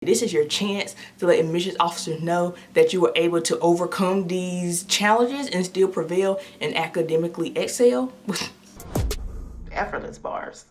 This is your chance to let admissions officers know that you were able to overcome these challenges and still prevail and academically excel. Effortless bars.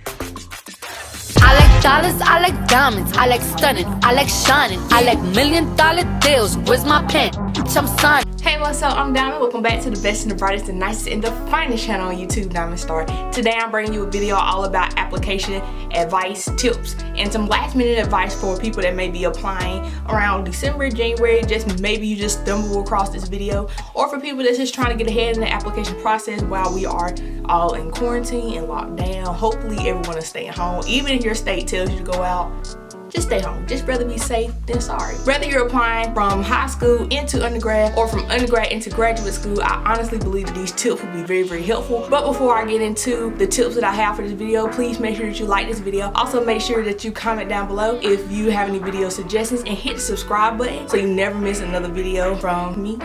I like dollars, I like diamonds, I like stunning, I like shining, I like $1 million deals. Where's my pen? I'm signing. Hey, what's up? I'm Diamond. Welcome back to the best and the brightest and nicest and the finest channel on YouTube, Diamond Star. Today I'm bringing you a video all about application advice, tips, and some last minute advice for people that may be applying around December, January. Just maybe you just stumble across this video, or for people that's just trying to get ahead in the application process while we are all in quarantine and locked down. Hopefully everyone is staying home. Even if your state tells you to go out, just stay home. Just rather be safe than sorry. Whether you're applying from high school into undergrad or from undergrad into graduate school, I honestly believe that these tips will be very, very helpful. But before I get into the tips that I have for this video, please make sure that you like this video. Also make sure that you comment down below if you have any video suggestions, and hit the subscribe button so you never miss another video from me.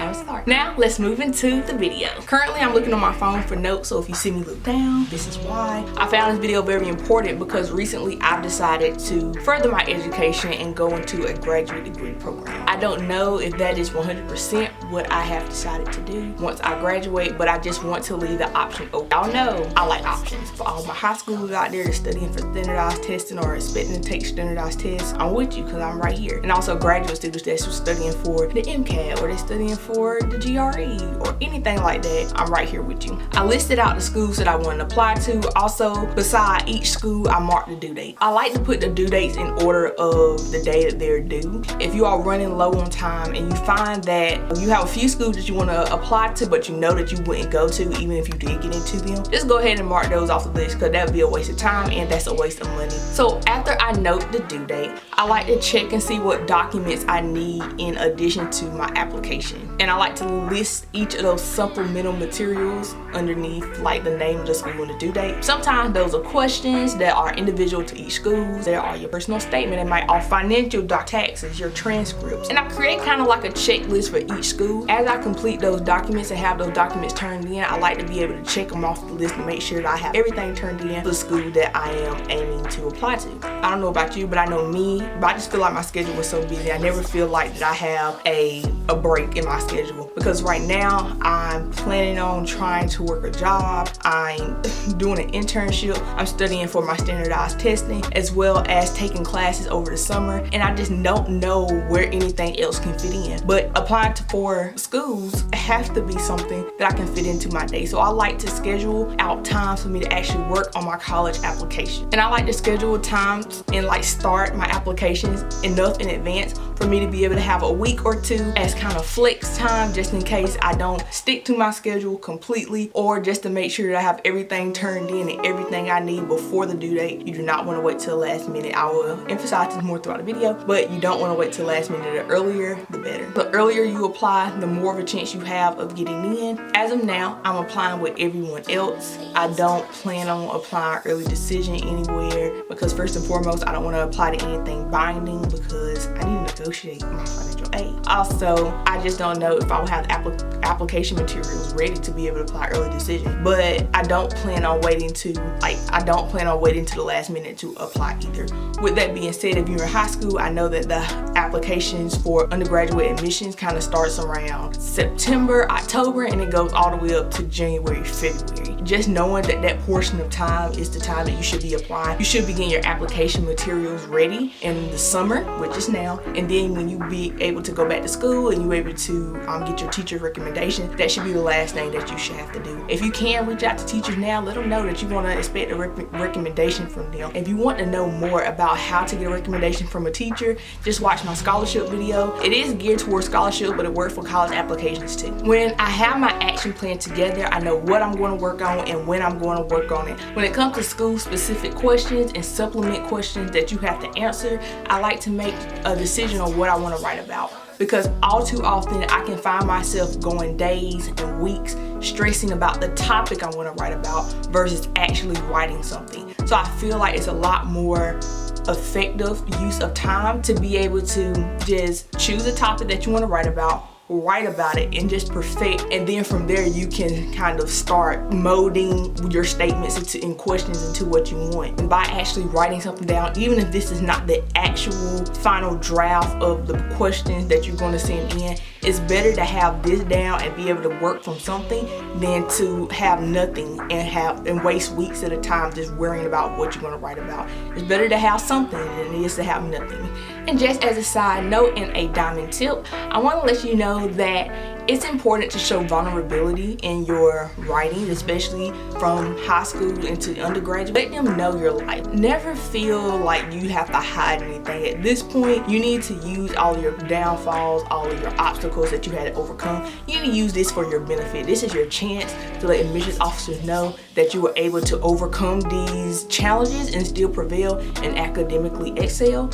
Now let's move into the video. Currently I'm looking on my phone for notes, so if you see me look down, this is why. I found this video very important because recently I've decided to further my education and go into a graduate degree program. I don't know if that is 100% what I have decided to do once I graduate, but I just want to leave the option open. Y'all know I like options. For all my high schoolers out there that's studying for standardized testing or expecting to take standardized tests, I'm with you because I'm right here. And also graduate students that's studying for the MCAT or they're studying for the GRE or anything like that, I'm right here with you. I listed out the schools that I want to apply to. Also, beside each school, I marked the due date. I like to put the due dates in order of the day that they're due. If you are running low on time and you find that you have a few schools that you want to apply to but you know that you wouldn't go to even if you did get into them, just go ahead and mark those off the list because that would be a waste of time and that's a waste of money. So after I note the due date, I like to check and see what documents I need in addition to my application. And I like to list each of those supplemental materials underneath like the name of the school and the due date. Sometimes those are questions that are individual to each school. There are your personal statement, it might all financial taxes, your transcripts. And I create kind of like a checklist for each school. As I complete those documents and have those documents turned in, I like to be able to check them off the list and make sure that I have everything turned in for the school that I am aiming to apply to. I don't know about you, but I know me, but I just feel like my schedule was so busy. I never feel like that I have a break in my schedule because right now I'm planning on trying to work a job. I'm doing an internship. I'm studying for my standardized testing as well as taking classes over the summer, and I just don't know where anything else can fit in. But applying for schools has to be something that I can fit into my day. So I like to schedule out times for me to actually work on my college application. And I like to schedule times and like start my applications enough in advance for me to be able to have a week or two as kind of flex time just in case I don't stick to my schedule completely, or just to make sure that I have everything turned in and everything I need before the due date. You do not want to wait till the last minute. I will emphasize this more throughout the video, but you don't want to wait till the last minute. The earlier, the better. The earlier you apply, the more of a chance you have of getting in. As of now, I'm applying with everyone else. I don't plan on applying early decision anywhere because first and foremost, I don't want to apply to anything binding because I need to negotiate my financial aid. Also, I just don't know if I will have application materials ready to be able to apply early decision, but I don't plan on waiting to the last minute to apply either. With that being said, if you're in high school, I know that the applications for undergraduate admissions kind of starts around September, October, and it goes all the way up to January, February. Just knowing that that portion of time is the time that you should be applying. You should be getting your application materials ready in the summer, which is now, and then when you be able to go back to school and you're able to get your teacher's recommendation, that should be the last thing that you should have to do. If you can reach out to teachers now, let them know that you want to expect a recommendation from them. If you want to know more about how to get a recommendation from a teacher, just watch my scholarship video. It is geared towards scholarship, but it works for college applications too. When I have my action plan together, I know what I'm going to work on and when I'm going to work on it. When it comes to school specific questions and supplement questions that you have to answer, I like to make a decision on what I want to write about, because all too often I can find myself going days and weeks stressing about the topic I want to write about versus actually writing something. So I feel like it's a lot more effective use of time to be able to just choose a topic that you want to write about, write about it and just perfect, and then from there you can kind of start molding your statements and questions into what you want. And by actually writing something down, even if this is not the actual final draft of the questions that you're going to send in, it's better to have this down and be able to work from something than to have nothing and waste weeks at a time just worrying about what you're going to write about. It's better to have something than it is to have nothing. And just as a side note and a diamond tip, I want to let you know that it's important to show vulnerability in your writing, especially from high school into undergraduate. Let them know your life. Never feel like you have to hide anything. At this point, you need to use all your downfalls, all of your obstacles that you had to overcome. You need to use this for your benefit. This is your chance to let admissions officers know that you were able to overcome these challenges and still prevail and academically excel.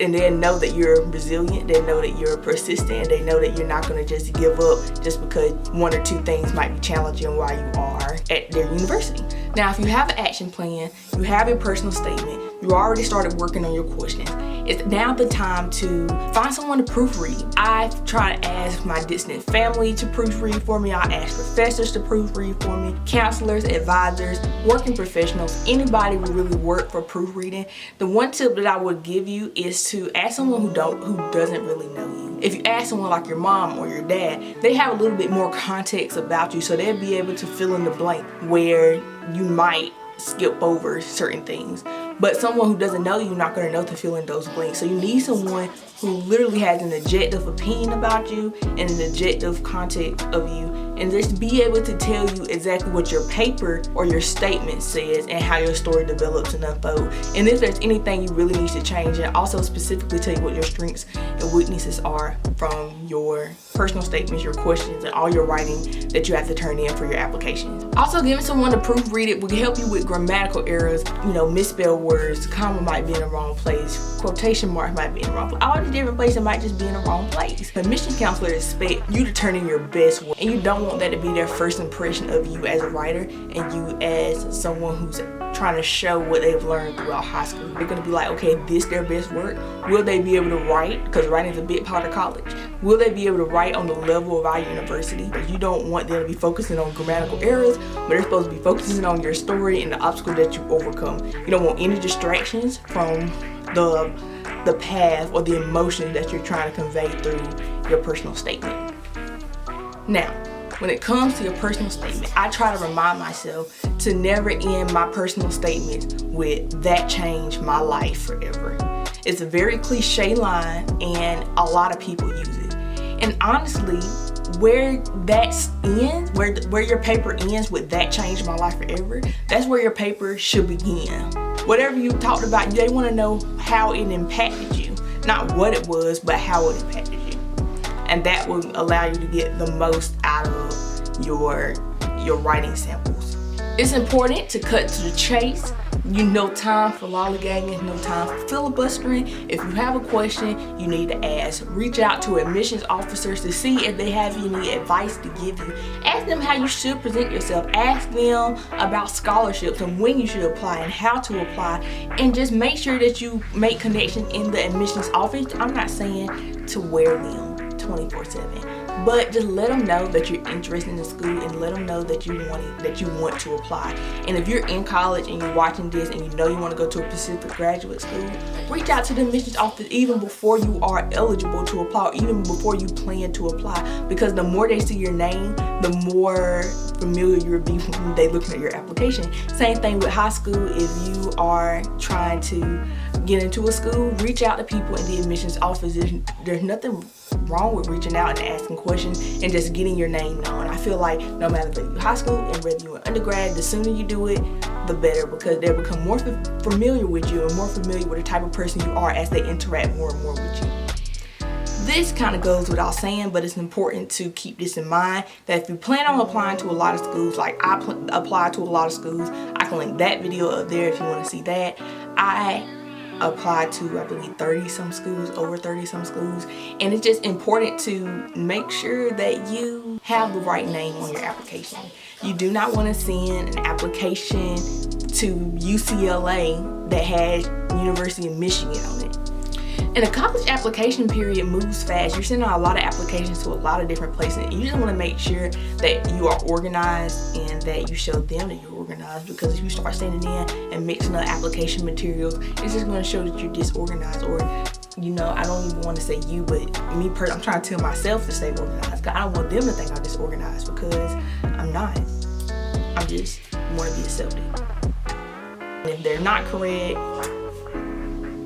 And they know that you're resilient, they know that you're persistent, they know that you're not going to just give up just because one or two things might be challenging while you are at their university. Now, if you have an action plan, you have a personal statement, you already started working on your questions, it's now the time to find someone to proofread. I try to ask my distant family to proofread for me. I ask professors to proofread for me, counselors, advisors, working professionals, anybody who really work for proofreading. The one tip that I would give you is to ask someone who doesn't really know you. If you ask someone like your mom or your dad, they have a little bit more context about you, so they'll be able to fill in the blank where you might skip over certain things. But someone who doesn't know you're not going to know to fill in those blanks. So you need someone who literally has an objective opinion about you and an objective context of you, and just be able to tell you exactly what your paper or your statement says and how your story develops and unfolds. And if there's anything you really need to change, and also specifically tell you what your strengths and weaknesses are from your personal statements, your questions, and all your writing that you have to turn in for your applications. Also, giving someone to proofread it will help you with grammatical errors, misspelled words, comma might be in the wrong place, quotation marks might be in the wrong place. All these different places might just be in the wrong place. The admissions counselor expect you to turn in your best work, and you don't want that to be their first impression of you as a writer and you as someone who's trying to show what they've learned throughout high school. They're going to be like, okay, this their best work. Will they be able to write? Because writing is a big part of college. Will they be able to write on the level of our university? You don't want them to be focusing on grammatical errors, but they're supposed to be focusing on your story and the obstacles that you overcome. You don't want any distractions from the path or the emotion that you're trying to convey through your personal statement. Now, when it comes to your personal statement, I try to remind myself to never end my personal statements with "that changed my life forever." It's a very cliche line and a lot of people use it. And honestly, where that ends, where your paper ends with "that changed my life forever," that's where your paper should begin. Whatever you talked about, they want to know how it impacted you. Not what it was, but how it impacted you. And that will allow you to get the most out of your writing samples. It's important to cut to the chase. No time for lollygagging, no time for filibustering. If you have a question you need to ask, reach out to admissions officers to see if they have any advice to give you. Ask them how you should present yourself. Ask them about scholarships and when you should apply and how to apply. And just make sure that you make connections in the admissions office. I'm not saying to wear them 24/7, but just let them know that you're interested in the school and let them know that you want to apply. And if you're in college and you're watching this and you know you want to go to a specific graduate school, reach out to the admissions office even before you are eligible to apply, or even before you plan to apply, because the more they see your name, the more familiar you'll be when they looking at your application. Same thing with high school. If you are trying to get into a school, reach out to people in the admissions office. There's nothing wrong with reaching out and asking questions and just getting your name known. I feel like no matter whether you're high school and whether you're undergrad, the sooner you do it, the better, because they'll become more familiar with you and more familiar with the type of person you are as they interact more and more with you. This kind of goes without saying, but it's important to keep this in mind, that if you plan on applying to a lot of schools, like I applied to a lot of schools, I can link that video up there if you want to see that. I applied to, I believe, 30 some schools, over 30 some schools, and it's just important to make sure that you have the right name on your application. You do not want to send an application to UCLA that has University of Michigan on it. And the college application period moves fast. You're sending out a lot of applications to a lot of different places. And you just want to make sure that you are organized and that you show them that you're organized, because if you start sending in and mixing up application materials, it's just going to show that you're disorganized. Or, you know, I don't even want to say you, but me personally, I'm trying to tell myself to stay organized, because I don't want them to think I'm disorganized, because I'm not. I just want to be accepted. And if they're not correct,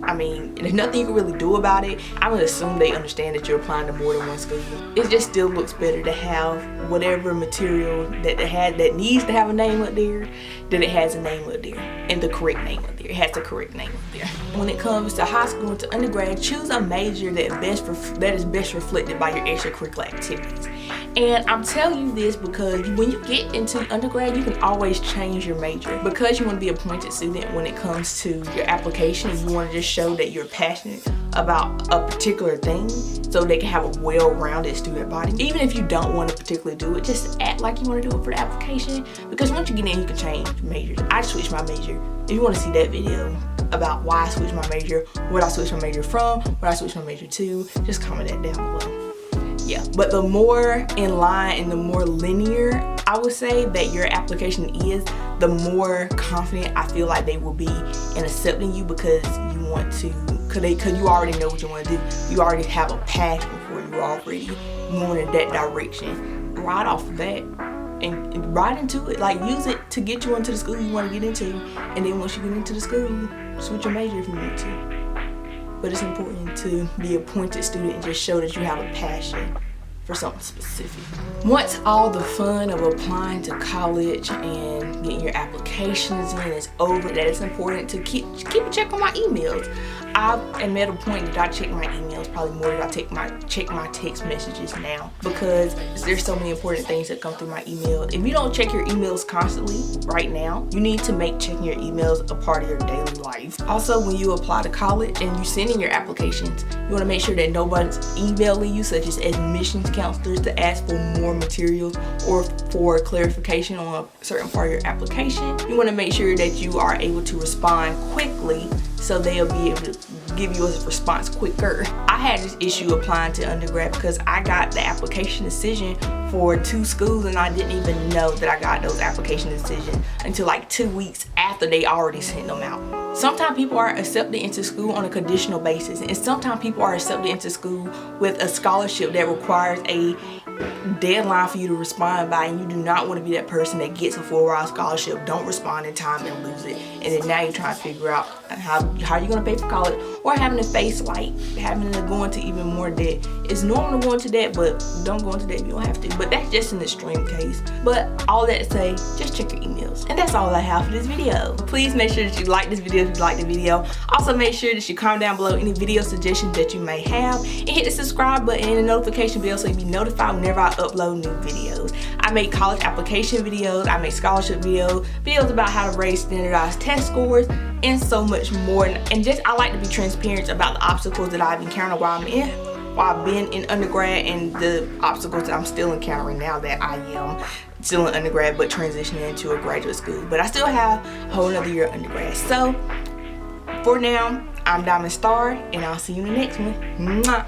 I mean, there's nothing you can really do about it. I would assume they understand that you're applying to more than one school. It just still looks better to have whatever material that they had that needs to have a name up there, that it has a name up there, and the correct name up there. It has the correct name up there. When it comes to high school and to undergrad, choose a major that is best reflected by your extracurricular activities. And I'm telling you this because when you get into undergrad, you can always change your major. Because you want to be a appointed student when it comes to your application, and you want to just show that you're passionate about a particular thing so they can have a well-rounded student body. Even if you don't want to particularly do it, just act like you want to do it for the application, because once you get in, you can change majors. I switched my major. If you want to see that video about why I switched my major, what I switched my major from, what I switched my major to, just comment that down below. Yeah, but the more in line and the more linear I would say that your application is, the more confident I feel like they will be in accepting you, because you want to, because you already know what you want to do. You already have a passion for it. You're already moving in that direction. Ride off of that and ride into it. Like, use it to get you into the school you want to get into, and then once you get into the school, switch your major if you need to. But it's important to be a appointed student and just show that you have a passion for something specific. Once all the fun of applying to college and getting your applications in is over, that it's important to keep a check on my emails. I am at a point that I check my emails probably more than I check my text messages now, because there's so many important things that come through my email. If you don't check your emails constantly right now, you need to make checking your emails a part of your daily life. Also, when you apply to college and you send in your applications, you want to make sure that nobody's emailing you, such as admissions counselors, to ask for more materials or for clarification on a certain part of your application. You want to make sure that you are able to respond quickly, so they'll be able to give you a response quicker. I had this issue applying to undergrad because I got the application decision for 2 schools, and I didn't even know that I got those application decisions until like 2 weeks after they already sent them out. Sometimes people are accepted into school on a conditional basis, and sometimes people are accepted into school with a scholarship that requires a deadline for you to respond by, and you do not want to be that person that gets a full-ride scholarship, don't respond in time, and lose it. And then now you're trying to figure out how you're going to pay for college, or having to face like having to go into even more debt. It's normal to go into debt, but don't go into debt if you don't have to. But that's just an extreme case. But all that to say, just check your emails. And that's all I have for this video. Please make sure that you like this video if you like the video. Also make sure that you comment down below any video suggestions that you may have, and hit the subscribe button and the notification bell so you'll be notified whenever I upload new videos. I make college application videos, I make scholarship videos about how to raise standardized test scores, and so much more. And just, I like to be transparent about the obstacles that I've encountered while I've been in undergrad, and the obstacles that I'm still encountering now that I am still in undergrad but transitioning into a graduate school. But I still have a whole another year of undergrad. So for now, I'm Diamond Star, and I'll see you in the next one. Mwah.